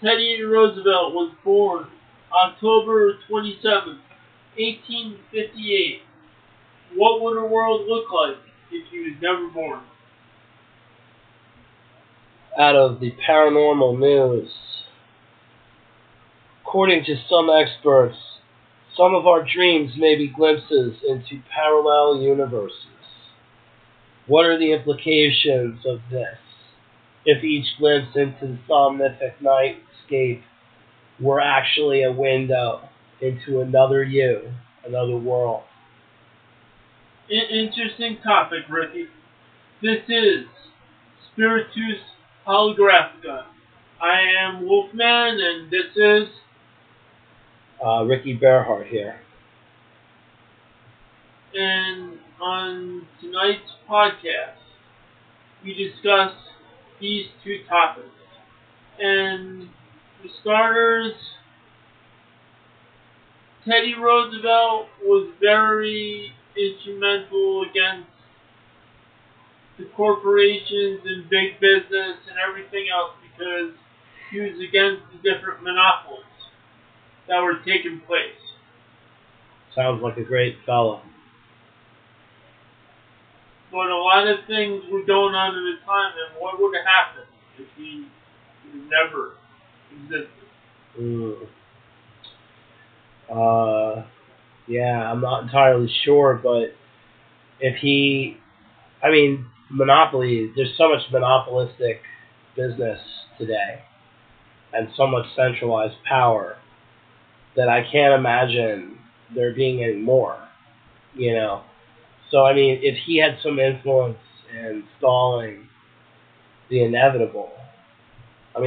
Teddy Roosevelt was born October 27th, 1858. What would the world look like if he was never born? Out of the paranormal news, according to some experts, some of our dreams may be glimpses into parallel universes. What are the implications of this? If each glimpse into the somnific nightscape were actually a window into another you, another world. Interesting topic, Ricky. This is Spiritus Holographica. I am Wolfman, and this is Ricky Bearhart here. And on tonight's podcast, we discuss these two topics. And for starters, Teddy Roosevelt was very instrumental against the corporations and big business and everything else because he was against the different monopolies that were taking place. Sounds like a great fellow. But a lot of things were going on at the time, and what would have happened if he never existed? Yeah, I'm not entirely sure, but if he, monopoly, there's so much monopolistic business today and so much centralized power that I can't imagine there being any more, So, if he had some influence in stalling the inevitable, our